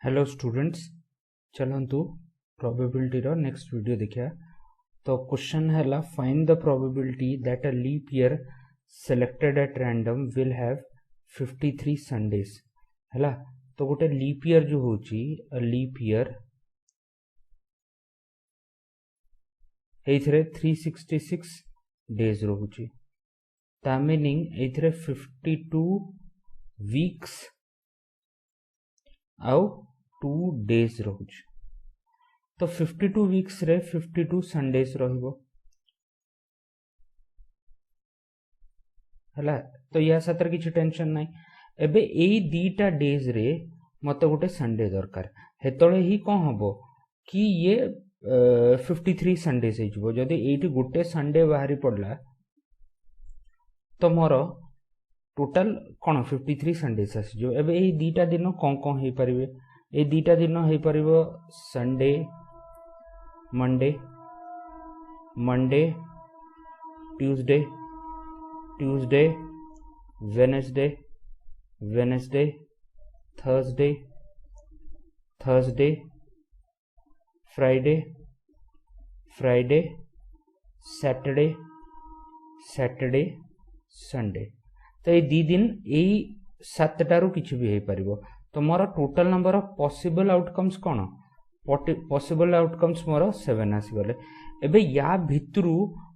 Hello students, चलतु probability रो next video देखिया। तो क्वेश्चन है find the probability that a leap year selected at random will have 53 Sundays है। तो गोटे लीप ईयर जो होची लीप ईयर एथरे 366 डेज रोची, ता मीनिंग एथरे 52 वीक्स आउ 2 डेज रोच। तो 52 वीक्स रे 52 संडेज रहिबो हला। तो या सतर किछि टेंशन नाही। एबे एई दीटा डेज रे मते गोटे संडे दरकार, हेतळे ही कोन हबो कि ये 53 संडेज हे जबो। जदी एठी गोटे संडे बाहरी पड़ला तो मोर टोटल कोन 53 संडेज आसी जो। एबे एई दीटा दिन कोन कोन हे परिबे, ए दीटा दिन हे परिबो Sunday Monday, Monday Tuesday, Tuesday Wednesday, Wednesday Thursday, Thursday Friday, Friday Saturday, Saturday Sunday. तो ये दी दिन यही 7टारू किछि भी हे परिबो। तो मोर total number of possible outcomes कोन, पॉसिबल आउटकम्स मोर 7 आसी गले। एबे या भितरु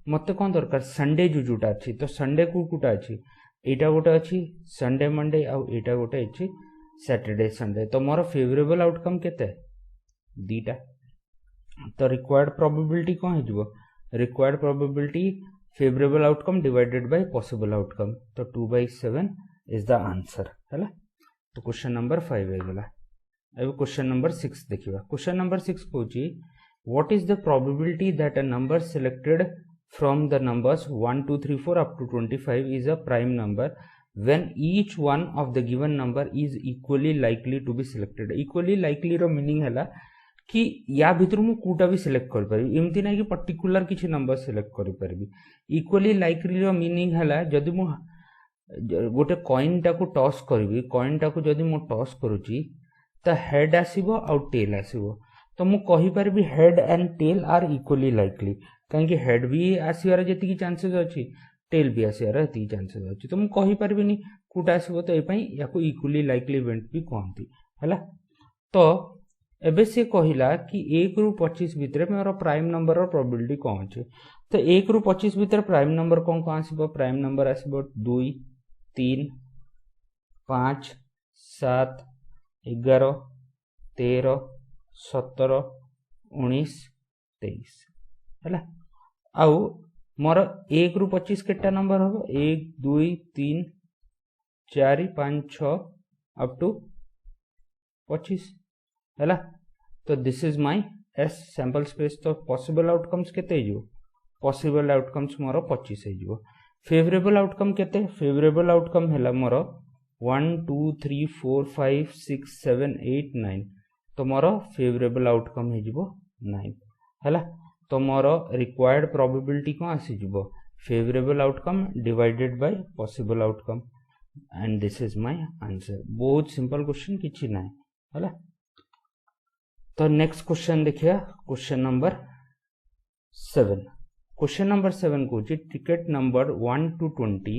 मते कोन दरकार संडे जुजुटा अछि। तो संडे को कुटा अछि, एटा गोटे अछि संडे मंडे आ एटा गोटे अछि सैटरडे संडे। तो मोर फेवरेबल आउटकम केते दीटा। तो रिक्वायर्ड प्रोबेबिलिटी कोन हे जबो, required probability favourable outcome divided by possible outcome. तो 2/7 इज द आंसर है। तो क्वेश्चन नंबर 5 है गला। अब क्वेश्चन नंबर 6 देखिबा। क्वेश्चन नंबर 6 कहूची what is the probability that a number selected from the numbers 1 2 3 4 up to 25 is a prime number when each one of the given number is equally likely to be selected. Equally likely रो meaning हैला कि या भितर मु कोटा भी select कर परबी, एमती नै कि पर्टिकुलर किछि नंबर सिलेक्ट कर परबी। इक्वली लाइकली रो मीनिंग हैला जदी मु गोटे कॉइन टाको टॉस करबी, कॉइन टाको जदी मु टॉस करूची त हेड आसीबो आ टेल आसीबो। तो मु कहि परबी head and tail are equally likely, काहे कि हेड भी आसीबार जति की चांसेस अछि, टेल भी आसीबार जति की चांसेस अछि। तो मु कहि परबिनी कोटा आसीबो। तो ए पई याको इक्वली लाइकली इवेंट भी कहंती हैला। तो एबे से कहिला कि 1 रु 25 भितर मोर प्राइम नंबर रो प्रोबेबिलिटी कोन अछि। तो 1 रु 25 भितर प्राइम नंबर कोन कोन आसीबो, प्राइम नंबर आसीबो 2 3 5 7 11 13 17 19 23 हैला। आउ मोर 1 रु 25 केटा नंबर हो 1 2 3 4 5 6 अप टू 25 हैला। तो this is my S sample space. तो पॉसिबल आउटकम्स केते जो, पॉसिबल आउटकम्स मोर 25 हे जो। फेवरेबल आउटकम केते, फेवरेबल आउटकम हैला मोर 1 2 3 4 5 6 7 8 9। तो मोर फेवरेबल आउटकम हे जिवो 9 हैला। तो मोर रिक्वायर्ड प्रोबेबिलिटी को आसी जिवो favourable outcome divided by possible outcome and this is my answer. बहुत सिंपल क्वेश्चन किछि नै हैला। तो नेक्स्ट क्वेश्चन देखिया, क्वेश्चन नंबर 7। क्वेश्चन नंबर 7 को ticket number 1 to 20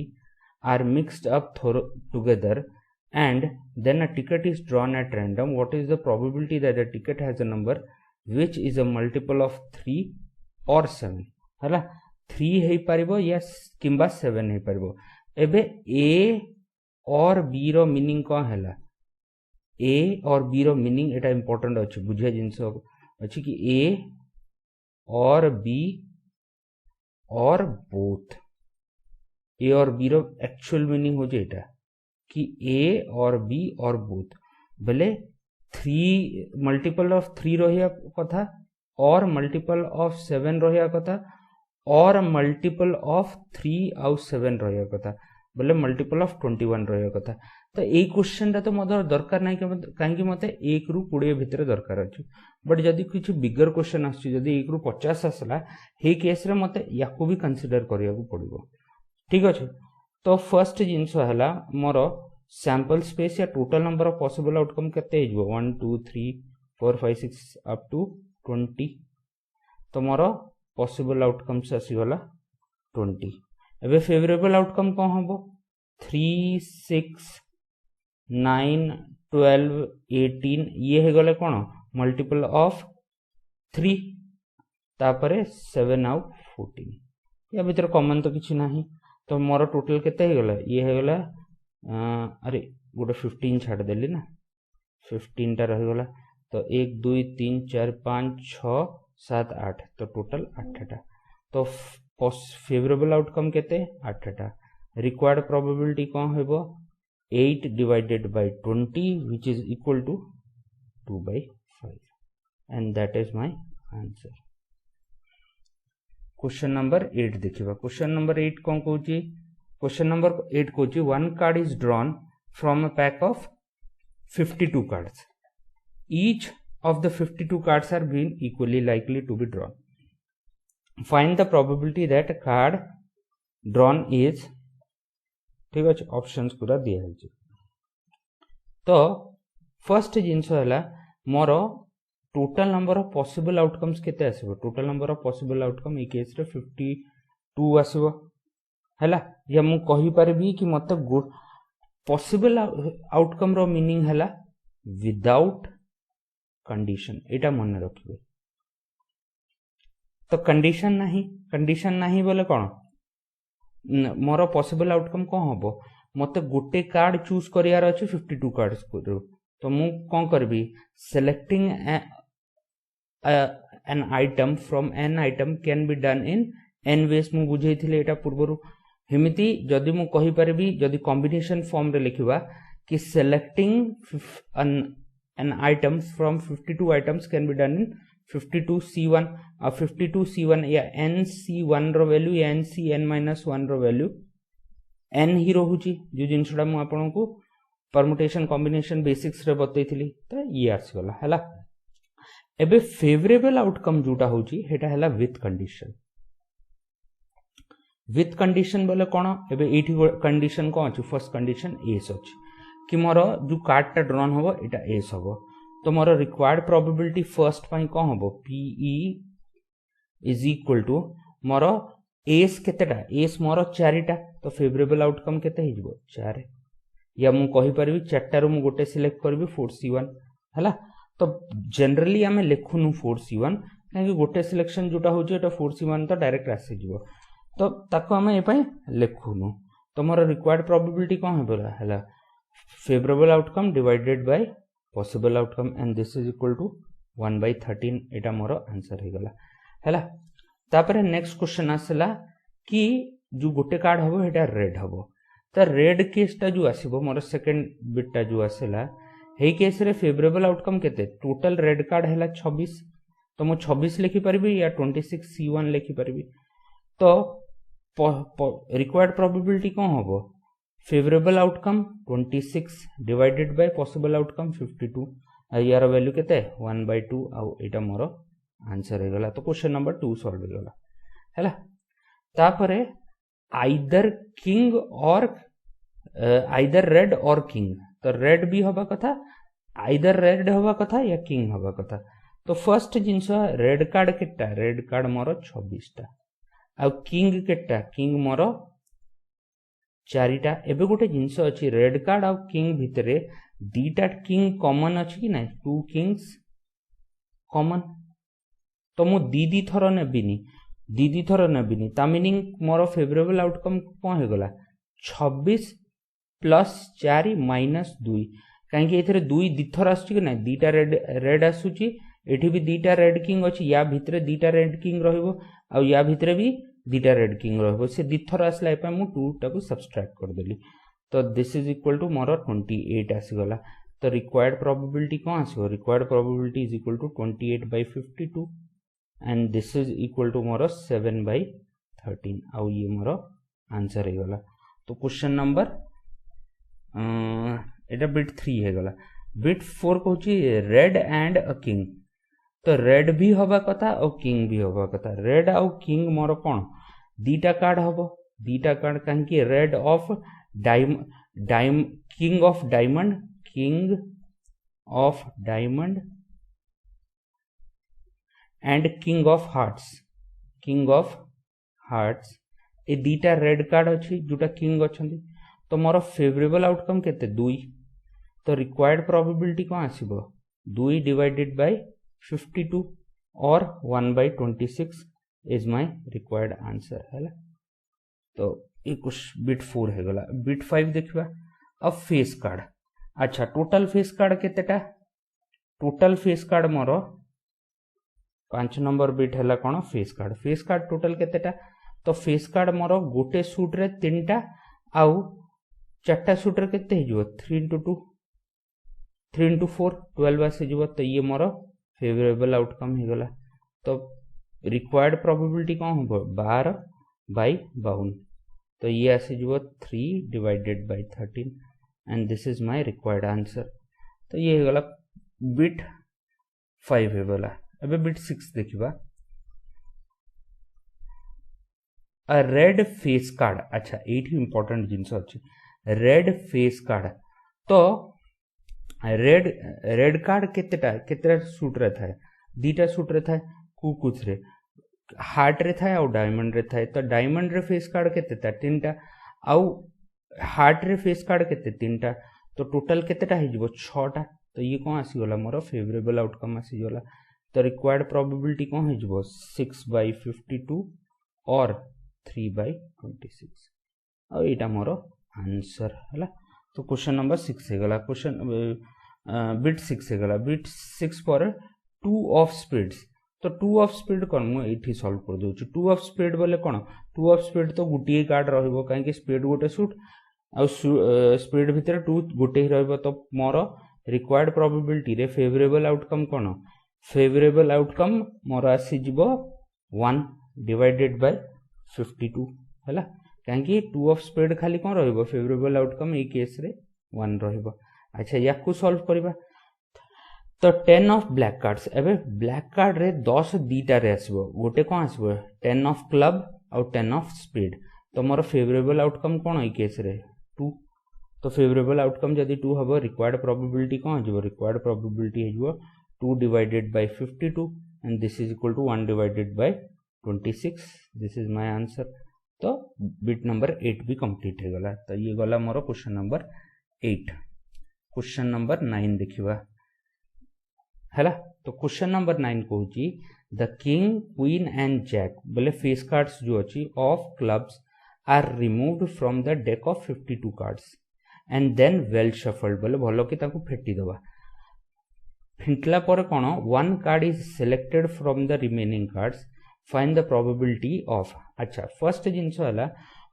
are mixed up together and then a ticket is drawn at random. What is the probability that a ticket has a number which is a multiple of 3 or 7 हैला। 3 हे परिबो या किंबा 7 हे परिबो। एबे A और B रो meaning को हैला, A और B रो meaning एटा important अछि, बुझिया जिंस अछि कि A और B और बोथ, ए और बी रो एक्चुअल मीनिंग हो जेटा कि ए और बी और बोथ भले 3 मल्टीपल ऑफ 3 रहिया कथा और मल्टीपल ऑफ 7 रहिया कथा और मल्टीपल ऑफ 3 आउ 7 रहिया कथा, भले मल्टीपल ऑफ 21 रहिया कथा। तो ए क्वेश्चन ता तो मदर दरकार नै कि मते 1 रु 20 भितर दरकार अछि। बट जदी किछि बिगर क्वेश्चन आछि, जदी 1 रु 50 आसला हे केस रे मते याकू भी कंसीडर करिया को पड़िबो। ठीक अछि। तो फर्स्ट जिंस हला मोर सैंपल स्पेस या total number of possible outcome केते हो 1 2 3 4 5 6 अप टू 20 तो मोर पॉसिबल आउटकम्स आसीगला 20 एबे फेवरेबल आउटकम कौन हम 3 6 9 12 18 ये है गले कौन मल्टीपल ऑफ 3 तापरे 7 आउ 14 या भीतर कॉमन तो किसी नहीं तो मोर टोटल केते हो गला ये है गला अरे गोटे 15 छाड़ देली ना 15 टा रह गला तो 1 2 3 4 5 6 7 8 तो टोटल 8 टा तो फेवरेबल आउटकम केते 8 टा रिक्वायर्ड प्रोबेबिलिटी कौन हेबो 8 divided by 20 which is equal to 2/5 and that is my answer. Question number 8 देखिबा question number 8 कौन कहूची question number 8 कहूची one card is drawn from a pack of 52 cards. Each of the 52 cards are being equally likely to be drawn. Find the probability that a card drawn is ठीक अच्छे options पूरा दिया है तो first जिनस है मोर total number of possible outcomes केते आसीबो total number of possible outcome ए केस रे 52 आसीबो हैला या मु कहि परबी कि मते पॉसिबल आउटकम रो मीनिंग हैला विदाउट कंडीशन एटा मन रखिबे तो कंडीशन नहीं बोले कोन मोर पॉसिबल आउटकम कौन हम मते गोटे कार्ड चूज करियार अछि 52 कार्ड्स तो मु कौन करबी selecting N item from N item can be done in N ways मु बुझेइथिले एटा पूर्वरु हेमिति जदि मु कहि परबी जदि कॉम्बिनेशन फॉर्म रे लिखिबा कि selecting N item from 52 items can be done in 52C1 और 52C1 या NC1 रो वैल्यू या NCN-1 रो वैल्यू n ही रहूची जो जिनसडा मु आपन को परमुटेशन कॉम्बिनेशन बेसिक्स रे बतैथिली तो ये आसीगला हैला एबे फेवरेबल आउटकम जोटा होची हेटा हैला विथ कंडीशन बोले कोन एबे एठी कंडीशन को अछि फर्स्ट कंडीशन एस अछि कि मोर जो कार्ड टा ड्रॉन होबो एटा एस होबो तो मोर रिक्वायर्ड प्रोबेबिलिटी फर्स्ट पाई कौन हम PE इज इक्वल टू मोर एस केतेटा एस मोर 4टा तो फेवरेबल आउटकम केते हिजबो 4 या मु कहि परबी 4टा रो मु गोटे सिलेक्ट करबी 4C1 हैला तो जनरली हमें लेखुनु 4C1 काहे गोटे सिलेक्शन जोटा होची एटा 4C1 तो डायरेक्ट आसी जिवो तो ताको हमें ए पई लेखुनु तो मोर रिक्वायर्ड प्रोबेबिलिटी कौन हेबला हैला favourable outcome divided by possible outcome and this is equal to 1/13 एटा मोर आंसर हे गला हैला तापरे नेक्स्ट क्वेश्चन आसला कि जो गोटे कार्ड हबो हेटा रेड हबो तो रेड केसटा जो आसीबो मोर सेकंड बिटटा जो आसेला हे केस रे फेवरेबल आउटकम केते टोटल रेड कार्ड हैला 26 तो मो 26 लिखि परबी या 26C1 लिखि परबी तो रिक्वायर्ड प्रोबेबिलिटी कोन हबो favourable outcome 26 divided by possible outcome 52 यार वैल्यू केते 1/2 आ एटा मोर आंसर हे गला तो क्वेश्चन नंबर 2 सॉल्व हे गला हैला तापरे आइदर किंग और आइदर रेड और किंग तो रेड भी हबा कथा आइदर रेड हबा कथा या किंग हबा कथा तो फर्स्ट जिंस रेड कार्ड केटा रेड कार्ड मोर 26 टा आ किंग केटा किंग मोर 4टा एबे गोटे जिंस अछि रेड कार्ड आ किंग भितरे दीटा किंग कॉमन अछि कि नै 2 किंग्स कॉमन तो मु दीदी थरो नेबिनी ता मीनिंग मोर फेवरेबल आउटकम कोन हे गला 26 प्लस 4 माइनस 2 काहे कि एथरे 2 दिथर आसु कि नै दीटा रेड आसुची एठी भी दीटा रेड किंग अछि या भितरे दीटा रेड किंग रहइबो आ या भितरे भी दीटा रेड किंग रहइबो से दिथर आसला एपा मु 2 टाको सब्सट्रैक्ट कर देली तो दिस इज इक्वल टू मोर 28 आसी गला तो रिक्वायर्ड प्रोबेबिलिटी कोन आसीबो required probability is equal to 28/52 and this is equal to मोर 7/13 आ ये मोर आंसर हे गला तो क्वेश्चन नंबर एटा बिट 3 हे गला बिट 4 कहूची रेड एंड अ किंग तो रेड भी हवा कथा और किंग भी हवा कथा रेड और किंग मोर कोन दीटा कार्ड हबो दीटा कार्ड काहे कि red of dime king of diamond and king of hearts ए दीटा रेड कार्ड अच्छी जोटा किंग अच्छा तो मोर फेवरेबल आउटकम केते 2 तो रिक्वायर्ड प्रोबेबिलिटी कौन आसीबो 2 डिवाइडेड बाय 52 और 1/26 इज माय रिक्वायर्ड आंसर है। तो ये कुछ बिट 4 है गला। बिट 5 देखिबा अब फेस कार्ड। अच्छा टोटल फेस कार्ड केतेटा टोटल फेस कार्ड मोर 5 नंबर बिट है कौन फेस कार्ड टोटल केतेटा तो फेस कार्ड मोर गोटे सूट रे 3टा आउ 4टा सूट रे केते हिजो 3 into 2 3 into 4 12 आसी जीवो तो ये मोर फेवरेबल आउटकम हो गला। तो रिक्वायर्ड प्रोबेबिलिटी कौन हो 12/52 तो ये आसी जीवो 3 divided by 13 and this is my required answer. तो ये हो गला बिट 5 हो गला। अबे बिट 6 देखिबा अ रेड फेस कार्ड। अच्छा एठी इंपोर्टेंट जिंस अछि रेड फेस कार्ड तो रेड कार्ड केतेटा सूट रे थाए 2टा सूट रे थाए कुछ रे हार्ट रे थाए और डायमंड रे थाए तो डायमंड रे फेस कार्ड केतेटा 3टा आउ हार्ट रे फेस कार्ड केते 3टा तो टोटल केतेटा हे जिवो 6टा तो ये कौन आसी गला मोर फेवरेबल आउटकम आसी गला। तो रिक्वायर्ड प्रोबेबिलिटी कौन हे जिवो 6/52 और 3/26 और एटा मोर आंसर है। तो क्वेश्चन नंबर 6 है गला। क्वेश्चन बिट 6 है गला। बिट 6 पर 2 ऑफ स्पीड्स तो 2 ऑफ स्पीड कौन मुझे ये सॉल्व कर दूँ 2 ऑफ स्पीड बोले कौन 2 ऑफ स्पीड तो गोटे कार्ड रहिबो कहीं स्पीड गोटे सुट आ स्पीड भितर 2 गोटे ही रहिबो तो मोर रिक्वायर्ड प्रोबेबिलिटी रे फेवरेबल आउटकम कौन फेवरेबल आउटकम मोर आसी जीवो 1 डिवाइडेड बाय 52 है कहीं 2 ऑफ स्पीड खाली कौन रहिबो फेवरेबल आउटकम ए केस रे 1 रहिबो। अच्छा या को सॉल्व करबा तो 10 ऑफ ब्लैक कार्ड्स एबे ब्लैक कार्ड रे 10 दीटा रे आसीबो गोटे कौन आसीबो 10 ऑफ क्लब और 10 ऑफ स्पीड तो मोर फेवरेबल आउटकम कौन ए केस रे 2 तो फेवरेबल आउटकम जदी 2 हबो रिक्वायर्ड प्रोबेबिलिटी कौन हो रिक्वायर्ड प्रोबेबिलिटी हो 2 divided by 52 and this is equal to 1 divided by 26 this is my answer. तो बिट नंबर 8 भी कंप्लीट हो गला। तो ये गला मोर क्वेश्चन नंबर 8। क्वेश्चन नंबर 9 देखिबा हैला। तो क्वेश्चन नंबर 9 कहूची the king queen and jack बोले फेस कार्ड्स जो अच्छी of clubs are removed from the deck of 52 cards and then well shuffled बोले भलो कि ताको फेटी दबा फिंटला पर कौन 1 card is selected from the remaining cards find the probability of. अच्छा फर्स्ट जिनस है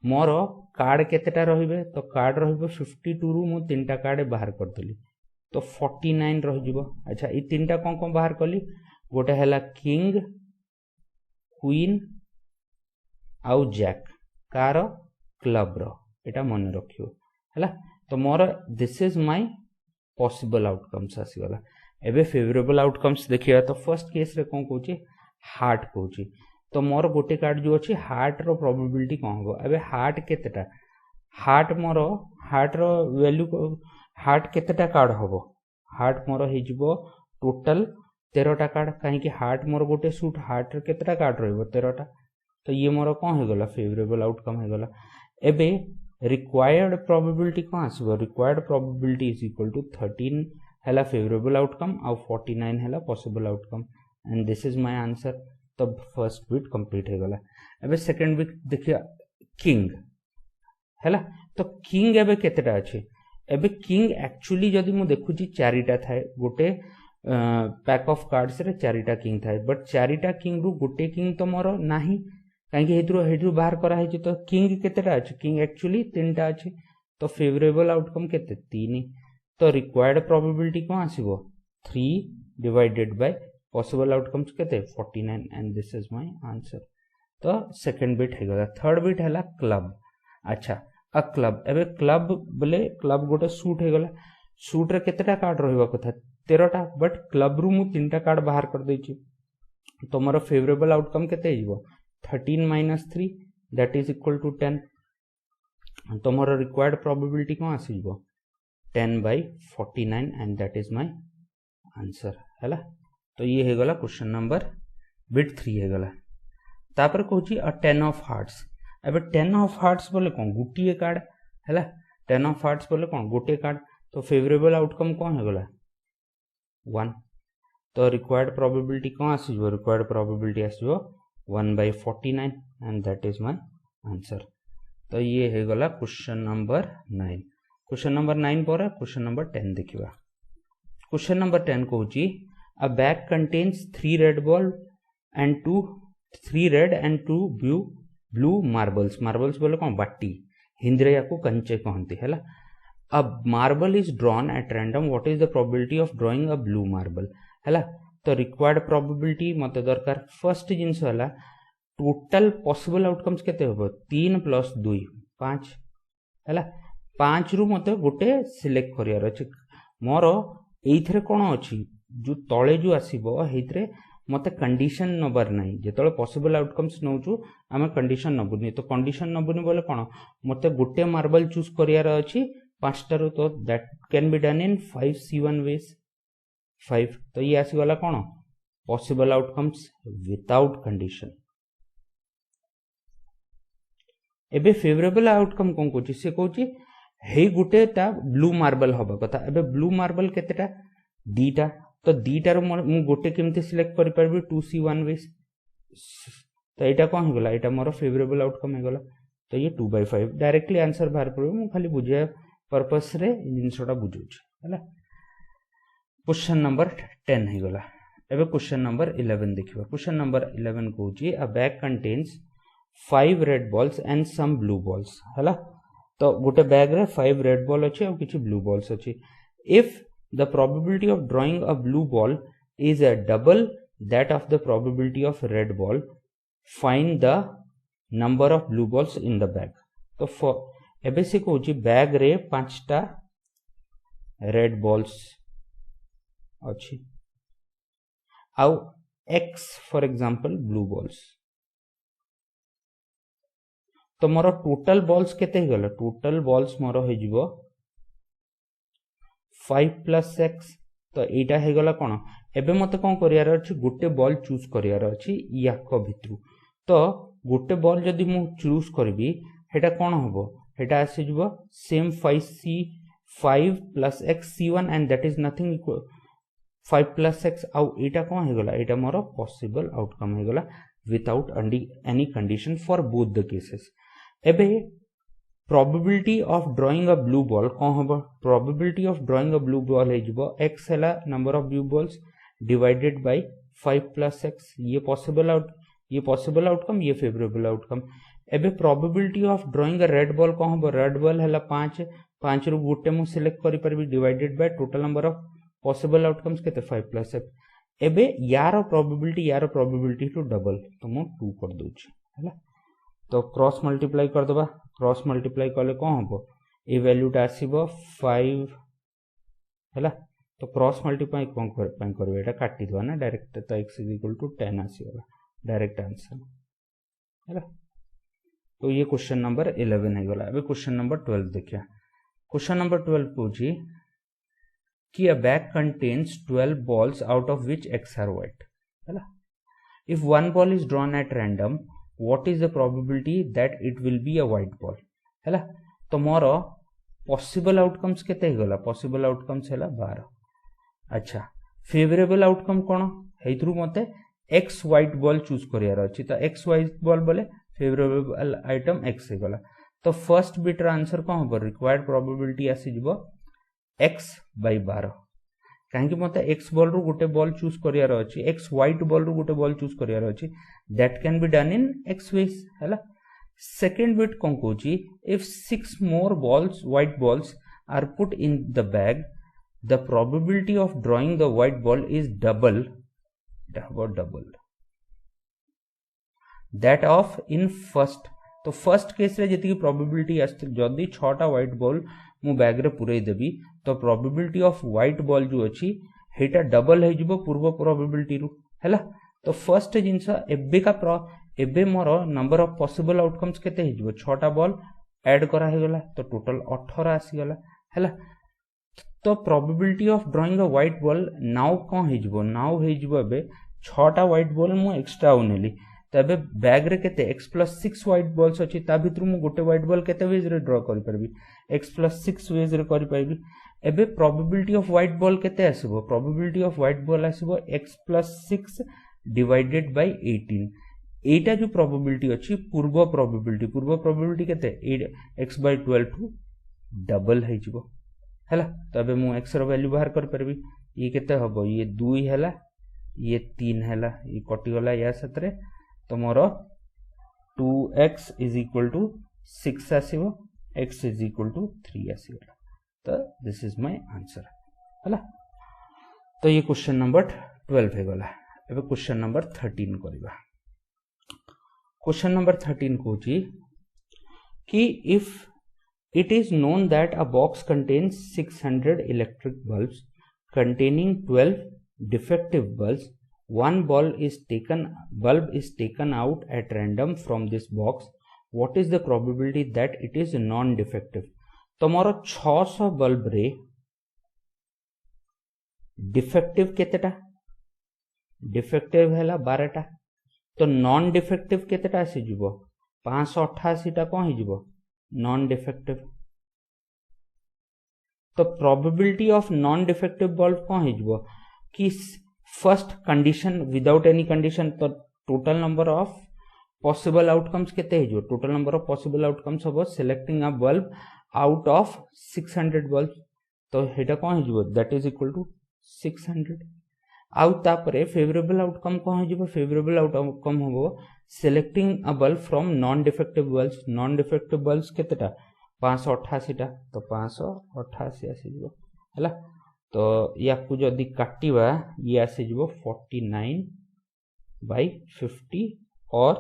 मोर कार्ड केतेटा रहिबे तो कार्ड रहिबो 52 रु मु 3टा कार्ड बाहर करदेली तो 49 रह जिवो। अच्छा ये 3टा कौन कौन बाहर कली गोटे हैला किंग क्वीन आउ जैक कार क्लब रो एटा मन रखियो हैला। तो मोर this is my possible outcomes आसीगला। एबे फेवरेबल आउटकम्स देखिया तो फर्स्ट केस रे कौन कहूची हार्ट कहूची तो मोर गोटे कार्ड जो अच्छी हार्ट रो प्रोबेबिलिटी कौन हो एबे हार्ट केतेटा हार्ट मोर हार्ट रो वैल्यू हार्ट केतेटा कार्ड हबो हार्ट मोर हे जिवो टोटल 13टा कार्ड कहीं हार्ट मोर गोटे सूट हार्ट रे केतेटा कार्ड रहइबो 13टा तो ये मोर कौन हो गला फेवरेबल आउटकम हो गला। एबे रिक्वायर्ड प्रोबेबिलिटी कौन आसीबो required probability is equal to 13 हैला फेवरेबल आउटकम और 49 हैला possible outcome and this is my answer. तो फर्स्ट बिट कंप्लीट हो गला। एबे सेकंड बिट देखिया किंग हैला। तो किंग एबे केतेटा अछि एबे किंग एक्चुअली जदी मु देखुची 4टा थाए गोटे पैक ऑफ कार्ड्स रे 4टा किंग थाए बट 4टा किंग रु गोटे किंग तो मोर नाही काहे हेड्रु बाहर करा है तो किंग केतेटा अछि किंग एक्चुअली 3टा अछि तो फेवरेबल आउटकम केते 3 तो रिक्वायर्ड प्रोबेबिलिटी कौन आसीबो 3 डिवाइडेड बाय पॉसिबल आउटकम्स केते 49 and this is my answer. तो सेकंड बिट है गला। थर्ड बिट हैला क्लब। अच्छा अ क्लब एबे क्लब बोले क्लब गोटे सूट है गला सूट रे केतेटा कार्ड रहबा कथा 13टा बट क्लब रु मु 3टा कार्ड बाहर कर देछि तो मोर फेवरेबल आउटकम केते हिबो 13 - 3 दैट इज इक्वल टू 10 तो मोर रिक्वायर्ड प्रोबेबिलिटी कौन आसीबो 10/49 and that is my answer हैला। तो ये हे गला क्वेश्चन नंबर बिट 3 हे गला। तापर कहूची अ 10 ऑफ हार्ट्स। एबे 10 ऑफ हार्ट्स बोले कोन गुटिए कार्ड हैला। 10 ऑफ हार्ट्स बोले कोन गोटे कार्ड। तो फेवरेबल आउटकम कोन हे गला 1। तो रिक्वायर्ड प्रोबेबिलिटी कोन आसीबो, रिक्वायर्ड प्रोबेबिलिटी आसीबो 1/49 and that is my answer. तो ये हे गला क्वेश्चन नंबर 9। क्वेश्चन नंबर 9 पर क्वेश्चन नंबर 10 देखिबा। क्वेश्चन नंबर 10 कहूची a bag contains 3 red ball and 3 red and 2 blue marbles. Marbles बोले कौन बाटी, हिंदी या को कंचे कहते है। A marble is drawn at random, what is the probability of drawing a blue marble है। तो रिक्वायर्ड प्रोबेबिलिटी मत दरकार। फर्स्ट जिनस है टोटल पॉसिबल आउटकम्स केते होबो 3 + 2 5 है। 5 रु मत गोटे सिलेक्ट करियार अछि। मोर एइथरे कोन अछि जो तळे जो आसीबो हेइथरे मते कंडीशन नंबर नाही। जेतळे पॉसिबल आउटकम्स नौचु आमे कंडीशन नबुनी। तो कंडीशन नबुनी बोले कोन मते गोटे मार्बल चूज करियार अछि 5 टारु। तो that can be done in 5C1 ways 5। तो ये आसी वाला कोन पॉसिबल आउटकम्स विदाउट कंडीशन। एबे फेवरेबल आउटकम कोन कोची से कोची हे गुटे ता ब्लू मार्बल हबा कथा। एबे ब्लू मार्बल केतेटा दीटा। तो दीटा रो मु गोटे केमते सिलेक्ट करि परबी 2C1 वेज। तो एटा कोन हेगला, एटा मोर फेवरेबल आउटकम हेगला। तो ये 2/5 डायरेक्टली आंसर बाहर पड़ो। मु खाली बुझे पर्पस रे जिनसटा बुझुछ हैला। क्वेश्चन नंबर 10 हेगला। एबे क्वेश्चन नंबर 11 देखिबा। क्वेश्चन नंबर 11 कहूची a bag contains 5 red balls and some blue balls हैला। तो गोटे बैग रे 5 रेड बॉल अछि और किछि ब्लू बॉल्स अछि। If the probability of drawing a blue ball is a double that of the probability of red ball, find the number of blue balls in the bag. तो एबे से कहूची bag रे 5टा red balls अछि आउ x for example blue balls. तो मोर total balls केते हे गला, टोटल बॉल्स मोर हे जिवो 5 + x। तो एटा हे गला कोन एबे मते कोन करियार अछि गोटे बॉल चूज करियार अछि याको भितरु। तो गोटे बॉल जदि मु चूज करबी हेटा कोन होबो, हेटा आसी जिवो same 5 + x C1 and that is nothing equal 5 + x। आउ एटा कोन हे गला, एटा मोर पॉसिबल आउटकम हे गला without any condition for both the cases. एबे probability of drawing a blue ball कौन होबो, probability of drawing a blue ball हे जिवो x हैला number of blue balls divided by 5 + x। ये पॉसिबल आउटकम, ये फेवरेबल आउटकम। एबे probability of drawing a red ball कौन होबो, रेड बॉल हैला 5 रु गोटे मु सिलेक्ट करि परबी divided by total number of possible outcomes केते 5 + x। एबे यार प्रोबेबिलिटी टू डबल। तो मु 2 कर दोछि हैला। तो क्रॉस मल्टीप्लाई कर दबा। क्रॉस मल्टीप्लाई कले कोन होबो, ए वैल्यूटा आसीबो 5 हैला। तो क्रॉस मल्टीप्लाई कोन करबे एटा काटी दवा ना डायरेक्ट। तो x = 10 आसीबा डायरेक्ट आंसर हैला। तो ये क्वेश्चन नंबर 11 हे गला। अबे क्वेश्चन नंबर 12 देखिया। क्वेश्चन नंबर 12 पूछी कि a bag contains 12 balls out of which x are white हैला। if one ball is drawn at random, what is the probability that it will be a white ball हैला। तो मोर possible outcomes केते हे गला, possible outcomes हैला 12। अच्छा favourable outcome कोन हेइथरु मते x white ball choose करियार अछि। तो x व्हाइट बॉल बोले फेवरेबल आइटम x हे गला। तो फर्स्ट बिट रा आंसर कोन होबो, रिक्वायर्ड प्रोबेबिलिटी आसी जिवो x/12। काहेकि मते x बॉल रु गोटे बॉल चूज करियार अछि, x व्हाइट बॉल रु गोटे बॉल चूज करियार अछि, that can be done in x ways हैला। सेकंड बिट कोन कोची if 6 more balls white balls are put in the bag, the probability of drawing the white ball is double that of in first. तो first case रे जति probability आस्ते जदी 6टा white ball मु बैग रे पुरई देबी, तो प्रोबेबिलिटी ऑफ व्हाइट बॉल जो अछि हेटा डबल हे जिवो पूर्व प्रोबेबिलिटी रु हैला। तो फर्स्ट जिंस एबे मोर नंबर ऑफ पॉसिबल आउटकम्स केते हे जिवो 6टा बॉल ऐड करा हे गला। तो टोटल 18 आसी गला हैला। तो probability of drawing a white ball now कौन हो नाउ हो एबे 6टा व्हाइट बॉल मु एक्स्ट्रा नेली तो एबे बैग रे केते x+6 व्हाइट बॉल्स अछि ता भितर मु गोटे व्हाइट बॉल केते वेज रे ड्रॉ करि परबी x+6 वेज रे करि पाइबी एबे प्रोबेबिलिटी ऑफ व्हाइट बॉल केते आसीबो प्रोबेबिलिटी ऑफ व्हाइट बॉल आसीबो x+6 डिवाइडेड बाय 18 एटा जो प्रोबेबिलिटी अछि पूर्व प्रोबेबिलिटी केते x/12 टू डबल हे जिवो हैला तो एबे मु x रो वैल्यू बाहर कर परबी ये केते हबो ये 2 हैला ये 3 हैला ये कटि गला या सतरे तो मोर 2x = 6 आसीबो x = 3 आसीबो तो दिस इज माय आंसर हैला तो ये क्वेश्चन नंबर 12 हे गला एबे क्वेश्चन नंबर 13 करबा क्वेश्चन नंबर 13 कहूची कि if it is known that a box contains 600 electric bulbs containing 12 defective bulbs one bulb is taken out at random from this box what is the probability that it is non defective तो मोर 600 bulb रे defective केतेटा defective हैला 12टा तो non defective केतेटा आसी जिवो 588 टा कोन ही जिवो नॉन डिफेक्टिव तो probability of non defective bulb कौन हो कि first condition without any condition तो total number of possible outcomes केते हो total number of possible outcomes हो selecting a bulb out of 600 bulb तो हेटा कौन हो दैट इज इक्वल टू 600 आउ तापरे फेवरेबल आउटकम कौन हो फेवरेबल आउटकम हो selecting a bulb from non defective bulbs केतेटा 588 टा तो 588 आसी जिवो हला तो याकू जदी काटिबा ये आसी जिवो 49/50 और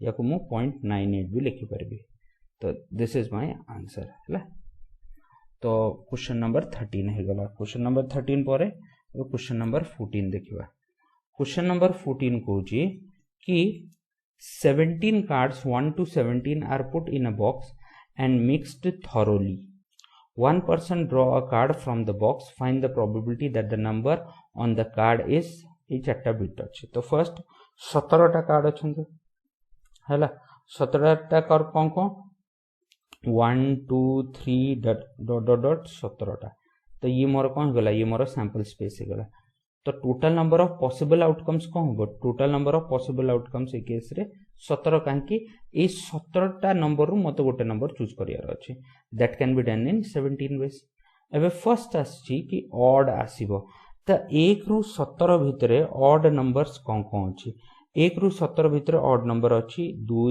याकू मु 0.98 भी लिखि परबी तो दिस इज माय आंसर हला तो क्वेश्चन नंबर 13 हे गला क्वेश्चन नंबर 13 परे क्वेश्चन नंबर 14 देखिबा क्वेश्चन नंबर 14 कहूची कि 17 cards 1 to 17 are put in a box and mixed thoroughly. One person draw a card from the box. Find the probability that the number on the card is चारटा bit अच्छे तो first 17टा card अच्छे है 17टा card कौन कौन 1 2 3 dot 17टा तो ये मोर कौन गला ये मोर सैंपल स्पेस है गला तो total number of possible outcomes कौन हो total number of possible outcomes A case रे 17 कांकी ए 17टा नंबर रु मते गोटे नंबर चूज करियार अछि that can be done in 17 ways एबे फर्स्ट आछि कि ऑड आसीबो त 1 रु 17 भितरे ऑड नंबर्स कौन कौन अछि 1 रु 17 भितरे ऑड नंबर अछि 2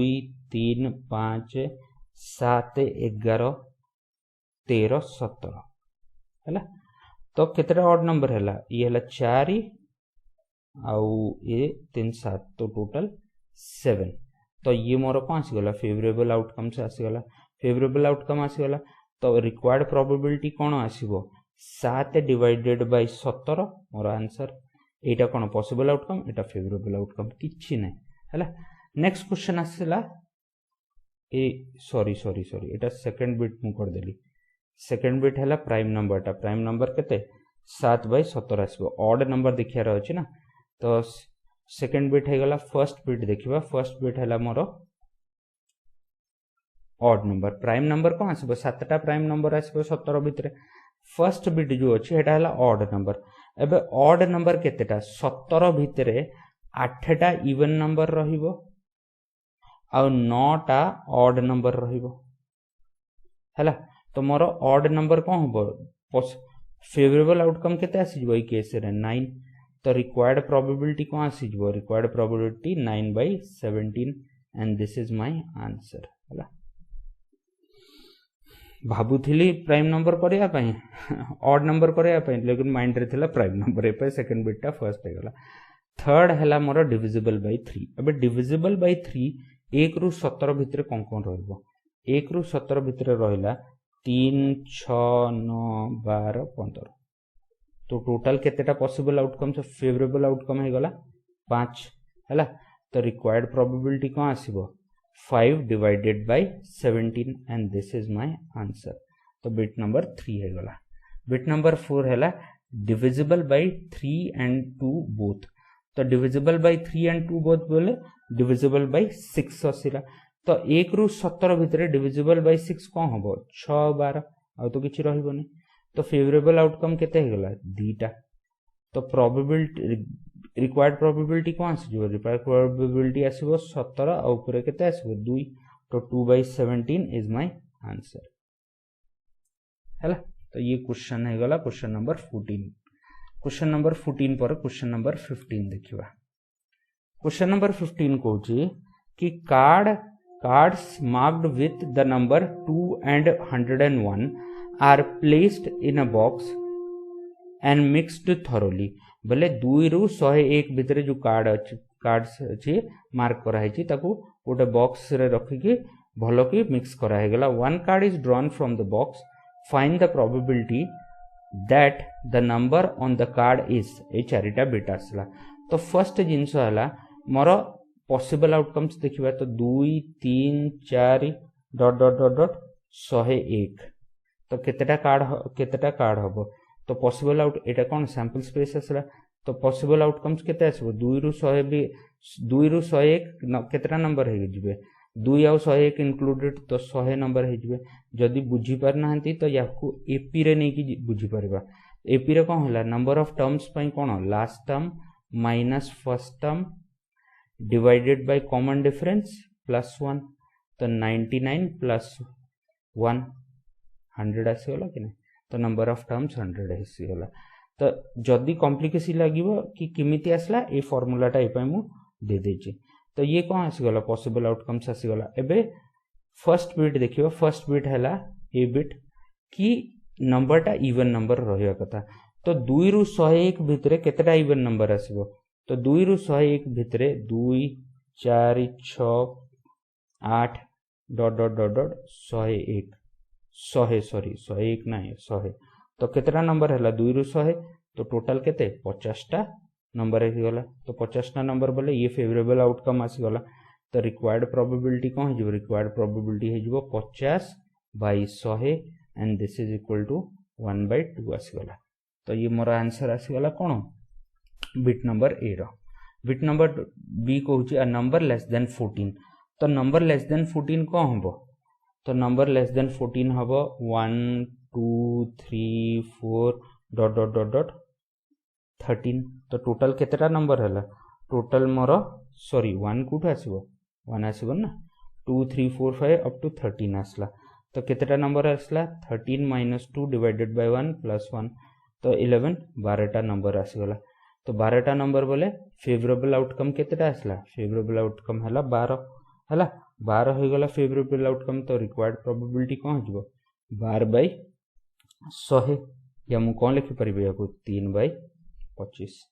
3 5 7 11 13 17 हैला तो केतरा ऑड नंबर हैला ये हैला 4 आउ ये 3 7 तो टोटल 7 तो ये मोर कौन आसी गला फेवरेबल आउटकम से आसी गला फेवरेबल आउटकम आसी गला तो रिक्वायर्ड प्रोबेबिलिटी कौन आसीबो 7 डिवाइडेड बाय 17 मोर आंसर एटा कौन पॉसिबल आउटकम एटा फेवरेबल आउटकम किछि नै हैला नेक्स्ट क्वेश्चन आसीला ए सॉरी एटा सेकंड बिट मु कर देली सेकंड बिट हैला प्राइम नंबर केते 7/17 आसीबो ऑड नंबर देखियार अछि ना तो सेकंड बिट है गला फर्स्ट बिट देखिबा फर्स्ट बिट हैला मोर ऑड नंबर प्राइम नंबर कौन आसीबो 7टा प्राइम नंबर आसीबो 17 भितरे फर्स्ट बिट जो अछि हेटा हैला ऑड नंबर एबे ऑड नंबर केतेटा 17 भितरे 8टा इवन नंबर रहिबो आ 9टा ऑड नंबर रहिबो हैला तो मोर ऑड नंबर कौन हो फेवरेबल आउटकम केते आसी जबो ई केस रे 9 तो रिक्वायर्ड प्रोबेबिलिटी कौन आसी जबो required probability 9/17 and this is my answer हैला भाबुथिली प्राइम नंबर करिया पई ऑड नंबर करिया पई लेकिन माइंड रे थिला प्राइम नंबर ए पे सेकंड बिट टा फर्स्ट हे गला थर्ड हैला मोर डिविजिबल बाय 3 अबे डिविजिबल बाय 3 1 रु 17 भितरे कोन कोन रहबो 1 रु 17 भितरे रहिला 3 6 9 12 15 तो टोटल केतेटा पॉसिबल आउटकम से फेवरेबल आउटकम हे गला 5 हैला तो रिक्वायर्ड प्रोबेबिलिटी कोन आसीबो 5 divided by 17 and this is my answer तो बिट नंबर 3 हे गला बिट नंबर 4 है डिविजिबल बाय 3 and 2 बोथ। तो डिविजिबल बाय 3 and 2 बोथ बोले डिविजिबल बाय 6 आसला। तो 1 ରୁ 17 भितर डिविजिबल बाय 6 कौन हम 6 12 आ तो किसी रही। तो फेवरेबल आउटकम केते हेगला 2टा। तो प्रोबेबिलिटी रिक्वायर्ड प्रोबेबिलिटी कौन आसीजो रिक्वायर्ड प्रोबेबिलिटी आसीबो 17 आ ऊपर केते आसीबो 2। तो 2/17 इज माय आंसर हैला। तो ये क्वेश्चन है गला क्वेश्चन नंबर 14। क्वेश्चन नंबर 14 पर क्वेश्चन नंबर 15 देखिबा। क्वेश्चन नंबर 15 कहूची कि cards marked with the number 2 and 101 are placed in a box and mixed thoroughly. बोले 2 ରୁ 101 भितर जो कार्ड्स अच्छी मार्क कराई ताकू गोटे बॉक्स रे रखिकी भल कि मिक्स करागला। 1 card is drawn from the box, find the probability that the number on the card is a चारिटा बिट आसला। तो फर्स्ट जिनस है मोर पॉसिबल आउटकम्स देखिबा। तो 2 3 4 ... 101 तो केतेटा कार्ड हबो। तो पॉसिबल आउट एटा कोन सैंपल स्पेस आसला। तो पॉसिबल आउटकम्स केते आसबो 2 ରୁ 100 भी 2 ରୁ 101 केतेटा नंबर हे जिवे 2 आ 101 इंक्लूडेड तो 100 नंबर हे जिवे। जदी बुझी पार नाहंती तो याकू एपी रे नै कि बुझी परबा। एपी रे कोन होला नंबर ऑफ टर्म्स पई कोन last term minus first term divided by common difference plus 1। तो 99 प्लस 1 100 आसीगला कि नहीं। तो नंबर ऑफ टर्म्स 100 आसीगला। तो जदि कॉम्प्लिकेसी लागिवो कि किमिति आसला ए फार्मूलाटा ए पई मु दे देछि। तो ये कौन आसीगला पॉसिबल आउटकम्स आसीगला। एबे फर्स्ट बिट देखियो। फर्स्ट बिट हैला ए बिट कि नंबरटा इवन नंबर रहिया कथा। तो 2 ରୁ 101 भितरे केतेटा इवन नंबर आसीबो। तो 2 ରୁ 101 भितरे 2 4 6 8 ... 101 101 नहीं 100। तो केतेटा नंबर है 2 ରୁ 100 तो टोटल केते 50टा नंबर गला। तो 50टा नंबर बोले ये फेवरेबल आउटकम आसीगला। तो रिक्वायर्ड प्रोबेबिलिटी कौन हो रिक्वायर्ड प्रोबेबिलिटी हो 50/100 and this is equal to 1/2 आसीगला। तो ये मोर आंसर आसीगला कौन बिट नंबर ए रो। बिट नंबर बी कहूची अ नंबर लेस देन 14। तो नंबर लेस देन 14 कौन हम। तो नंबर लेस देन 14 हम 1 2 3 4 ... 13। तो टोटल केतेटा नंबर है टोटल मोर सॉरी 1 कोठ आसीबो 1 आसीबो ना 2 3 4 5 अप टू 13 आसला। तो केतेटा नंबर आसला 13 - 2 डिवाइडेड बाय 1 प्लस 1 तो 11 12टा नंबर आसीगला। तो 12टा नंबर बोले फेवरेबल आउटकम केतेटा आसला फेवरेबल आउटकम हला 12 हला 12 हो गला फेवरेबल आउटकम। तो रिक्वायर्ड प्रोबेबिलिटी कौन हो 12/100 या मु कौन लिखि परिबे याको 3/25।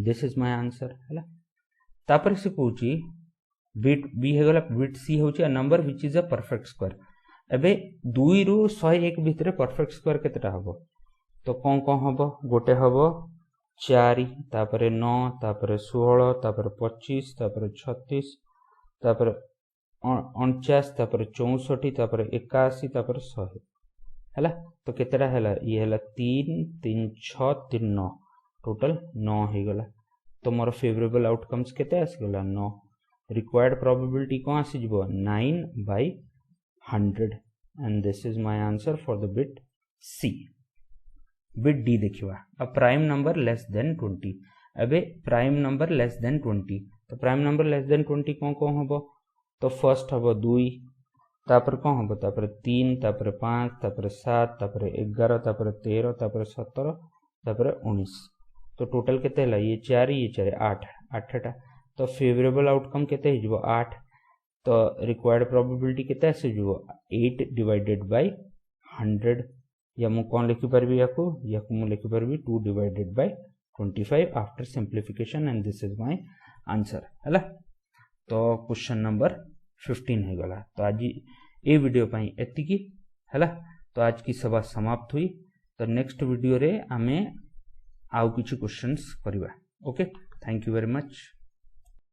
दिस इज माय आंसर हला। तापर से कहूची बिट बी हे गला बिट सी होची a number which is a perfect square. एबे 2 ରୁ 101 भितरे परफेक्ट स्क्वायर केतेटा हबो। तो कौन कौन हबो गोटे हबो 4 तापरे 9 तापरे 16 तापरे 25 तापरे 36 तापरे 49 तापरे 64 तापरे 81 तापरे 100 हैला। तो केतेटा हैला ये हैला 3 3 6 3 9 टोटल 9 हो गला। तो मोर फेवरेबल आउटकम्स केते आसी गला 9। रिक्वायर्ड प्रोबेबिलिटी कौन आसी जिवो 9/100 and this is my answer for the bit C. Bit D देखिवा a prime number less than 20। अबे प्राइम नंबर लेस देन 20 तो प्राइम नंबर लेस देन 20 कौन कौन हबो। तो फर्स्ट हबो 2 तापर कौन हबो तापर 3 तापर 5 तापर 7 तापर 11 तापर 13 तापर 17 तापर 19। तो टोटल केते हला ये 4 8 8टा। तो फेवरेबल आउटकम केते हिजबो 8। तो रिक्वायर्ड प्रोबेबिलिटी केते आसी जिवो 8 डिवाइडेड बाय 100 या मु कौन लिखि परबी याको मु लिखि परबी 2 divided bye 25 after सिंप्लिफिकेशन and this is my answer हला। तो क्वेश्चन नंबर 15 हो गला। तो आज ये वीडियो पई एतिकी हला। तो आज की सभा समाप्त हुई। तो नेक्स्ट वीडियो रे आमे आउ किछि क्वेश्चंस करबा। Okay thank you very much.